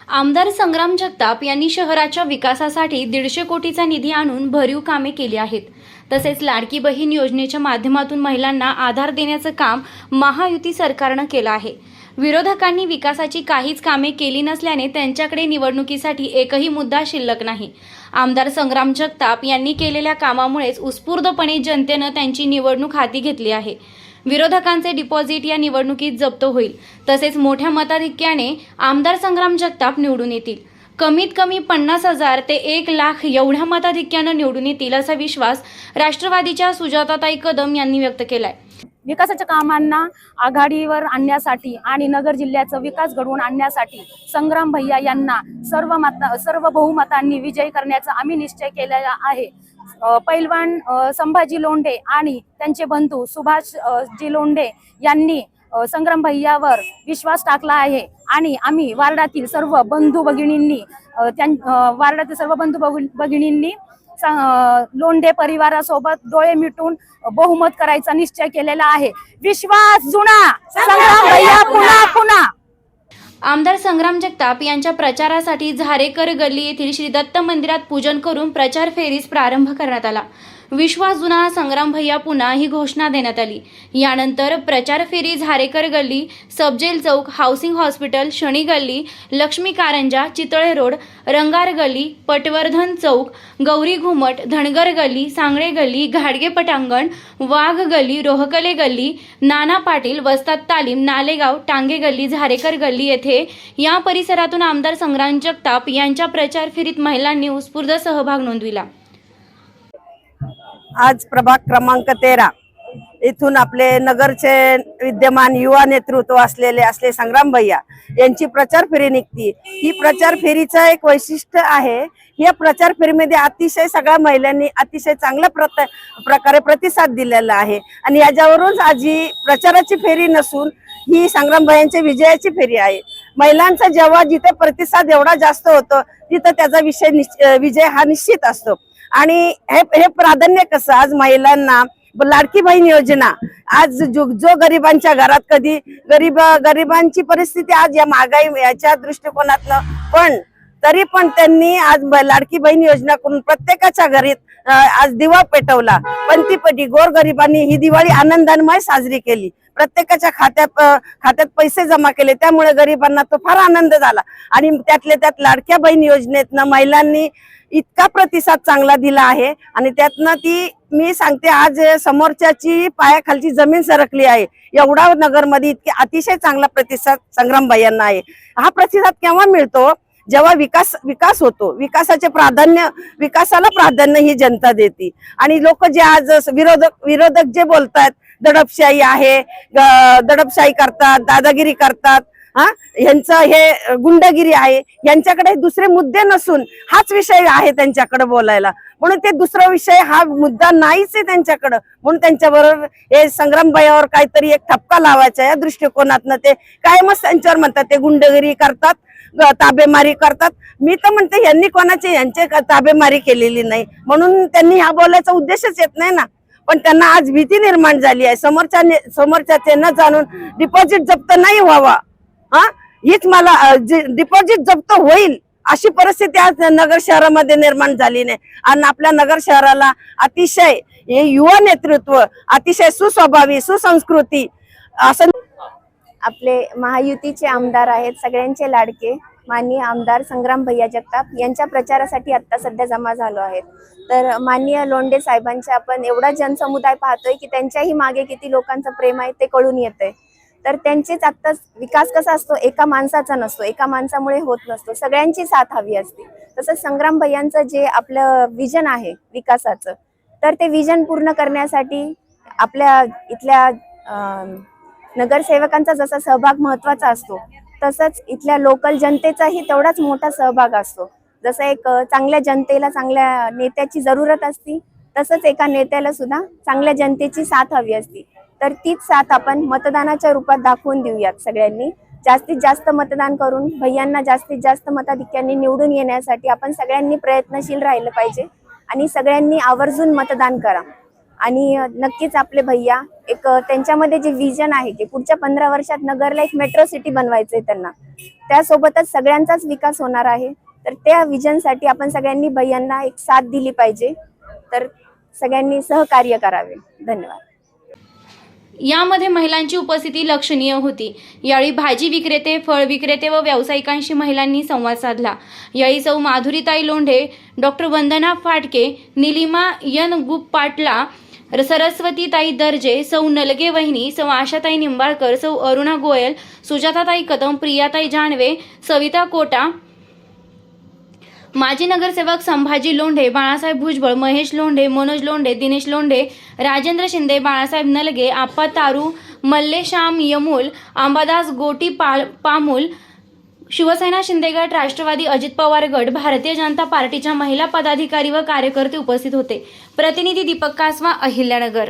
आमदार संग्राम जगताप यांनी शहराच्या विकासासाठी 150 कोटीचा निधी आणून भरीव कामे केली आहेत। तसेच लाडकी बहीण योजनेच्या माध्यमातून महिलांना आधार देण्याचं काम महायुती सरकारनं केलं आहे। विरोधकांनी विकासाची काहीच कामे केली नसल्याने त्यांच्याकडे निवडणुकीसाठी एकही मुद्दा शिल्लक नाही। आमदार संग्राम जगताप यांनी केलेल्या कामामुळेच उत्स्फूर्तपणे जनतेनं त्यांची निवडणूक हाती घेतली आहे। विरोधकांचे डिपॉझिट या निवडणुकीत जप्त होईल। तसेच मोठ्या मताधिक्याने आमदार संग्राम जगताप निवडून येतील। कमीत कमी 50,000 ते 1,00,000 एवढ्या मताधिक्यानं निवडून येतील असा विश्वास राष्ट्रवादीच्या सुजाताताई कदम यांनी व्यक्त केलाय। विकासाच्या कामांना आघाडीवर आणण्यासाठी आणि नगर जिल्ह्याचा विकास घडवून आणण्यासाठी संग्राम भैया यांना सर्व बहुमतांनी विजयी करण्याचा आम्ही निश्चय केलेला आहे। पैलवान संभाजी लोंढे आणि त्यांचे बंधू सुभाष जी लोंढे यांनी संग्राम भैयावर विश्वास टाकला आहे आणि आम्ही वार्डातील सर्व बंधू भगिनींनी लोंढे परिवारासोबत डोळे मिटून बहुमत करायचा निश्चय केलेला आहे। विश्वास जुना, संग्राम भैया पुन्हा पुन्हा। आमदार संग्राम जगताप यांच्या प्रचारासाठी झारेकर गल्ली येथील श्री दत्त मंदिरात पूजन करून प्रचार फेरीस प्रारंभ करण्यात आला। विश्वास जुना, संग्राम भैया पुन्हा ही घोषणा देण्यात आली। यानंतर प्रचार फेरी झारेकर गल्ली, सबजेल चौक, हाऊसिंग हॉस्पिटल, शनी गल्ली, लक्ष्मी कारंजा, चितळे रोड, रंगार गल्ली, पटवर्धन चौक, गौरी घुमट, धनगर गल्ली, सांगळे गल्ली, घाडगे पटांगण, वाघ गल्ली, रोहकले गल्ली, नाना पाटील, वस्ताद तालीम, नालेगाव, टांगे गल्ली, झारेकर गल्ली येथे या परिसरातून आमदार संग्राम जगताप यांच्या प्रचार फेरीत महिलांनी उत्स्फूर्त सहभाग नोंदविला। आज प्रभाग क्रमांक 13 इथून आपले नगरचे विद्यमान युवा नेतृत्व असले संग्राम भैया यांची प्रचार फेरी निघती। ही प्रचार फेरीचं एक वैशिष्ट्य आहे। या प्रचार फेरीमध्ये अतिशय सगळ्या महिलांनी अतिशय चांगल्या प्रकारे प्रतिसाद दिलेला आहे आणि याच्यावरून आज ही प्रचाराची फेरी नसून ही संग्राम भैयांच्या विजयाची फेरी आहे। महिलांचा जेव्हा जिथे प्रतिसाद एवढा जास्त होतो तिथे त्याचा विजय हा निश्चित असतो। आणि हे प्राधान्य कसं आज महिलांना लाडकी बहीण योजना आज जो गरिबांच्या घरात कधी गरिबांची परिस्थिती आज या महागाई याच्या दृष्टिकोनातनं पण तरी पण त्यांनी आज लाडकी बहीण योजना करून प्रत्येकाच्या घरी आज दिवा पेटवला। पंथीपटी गोरगरिबांनी ही दिवाळी आनंदाने साजरी केली। प्रत्येकाच्या खात्यात पैसे जमा केले, त्यामुळे गरिबांना तो फार आनंद झाला आणि त्यातल्या त्यात लाडक्या बहीण योजनेतनं महिलांनी इतका प्रतिसाद चांगला दिला आहे आणि त्यातनं ती मी सांगते आज समोरच्याची पायाखालची जमीन सरकली आहे। एवढा नगरमध्ये इतके अतिशय चांगला प्रतिसाद संग्राम भैयांना आहे। हा प्रतिसाद केव्हा मिळतो जेव्हा विकास होतो। विकासाला प्राधान्य ही जनता देते आणि लोक जे आज विरोधक जे बोलतात दडपशाही आहे, दडपशाही करतात, दादागिरी करतात, यांचं हे गुंडगिरी आहे, यांच्याकडे दुसरे मुद्दे नसून हाच विषय आहे त्यांच्याकडे बोलायला, म्हणून ते दुसरा विषय हा मुद्दा नाहीच आहे त्यांच्याकडे, म्हणून त्यांच्याबरोबर हे संग्राम भैयावर काहीतरी एक ठपका लावायचा या दृष्टिकोनातनं ते कायमच त्यांच्यावर म्हणतात ते गुंडगिरी करतात, ताबेमारी करतात। मी तर म्हणते यांनी यांचे ताबेमारी केलेली नाही म्हणून त्यांनी हा बोलायचा उद्देशच येत नाही ना, पण त्यांना आज भीती निर्माण झाली आहे समोरच्याचे न जाणून डिपॉझिट जप्त नाही व्हावा, हीच मला डिपॉझिट जप्त होईल अशी परिस्थिती आज नगर शहरामध्ये निर्माण झाली नाही। आणि आपल्या नगर शहराला अतिशय युवा नेतृत्व, अतिशय सुस्वभावी, सुसंस्कृती असं आपले महायुतीचे आमदार आहेत, सगळ्यांचे लाडके माननीय आमदार संग्राम भैया जगताप यांच्या प्रचारासाठी आता सध्या जमा झालो आहेत। तर माननीय लोंढे साहेबांचे आपण एवढा जनसमुदाय पाहतोय की त्यांच्याही मागे किती लोकांचं प्रेम आहे ते कळून येतंय। तर त्यांचेच आता विकास कसा असतो, एका माणसाचा नसतो, एका माणसामुळे होत नसतो, सगळ्यांची साथ हवी असते। तसंच संग्राम भैयांचं जे आपलं विजन आहे विकासाचं, तर ते विजन पूर्ण करण्यासाठी आपल्या इथल्या नगरसेवकांचा जसा सहभाग महत्त्वाचा असतो तसंच इथल्या लोकल जनतेचाही तेवढाच मोठा सहभाग असतो। जसं एक चांगल्या जनतेला चांगल्या नेत्याची जरूरत असते तसंच एका नेत्याला सुद्धा चांगल्या जनतेची साथ हवी असते। तर तीच साथ आपण मतदानाच्या रूपात दाखवून देऊयात। सगळ्यांनी जास्तीत जास्त मतदान करून भैयांना जास्तीत जास्त मताधिक्याने निवडून येण्यासाठी आपण सगळ्यांनी प्रयत्नशील राहिलं पाहिजे आणि सगळ्यांनी आवर्जून मतदान करा। आणि नक्कीच आपले भैया एक त्यांच्यामध्ये जे विजन आहे की पुढच्या 15 वर्षात नगरला एक मेट्रो सिटी बनवायचंय त्यांना, त्यासोबतच सगळ्यांचाच विकास होणार आहे. तर त्या विजनसाठी आपण सगळ्यांनी भैयांना एक साथ दिली पाहिजे. तर सगळ्यांनी सहकार्य करावे. धन्यवाद. यामध्ये महिलांची उपस्थिती लक्षणीय होती. यावेळी भाजी विक्रेते, फळ विक्रेते व व्यावसायिकांशी महिलांनी संवाद साधला. यावेळी सौ माधुरीताई लोंढे, डॉक्टर वंदना फाटके, निलिमा पाटला, सरस्वतीताई दर्जे, सौ नलगे वहिनी, सौ आशाताई निंबाळकर, सौ अरुणा गोयल, सुजाताताई कदम, प्रियाताई जानवे, सविता कोटा, माजी नगरसेवक संभाजी लोंढे, बाळासाहेब भुजबळ, महेश लोंढे, मनोज लोंढे, दिनेश लोंढे, राजेंद्र शिंदे, बाळासाहेब नलगे, आप्पा तारू, मल्लेश्याम यमूल, अंबादास गोटी पामुल, शिवसेना शिंदेगड, राष्ट्रवादी अजित पवार गट, भारतीय जनता पार्टीच्या महिला पदाधिकारी व कार्यकर्ते उपस्थित होते. प्रतिनिधी दीपक कासवा, अहिल्यानगर.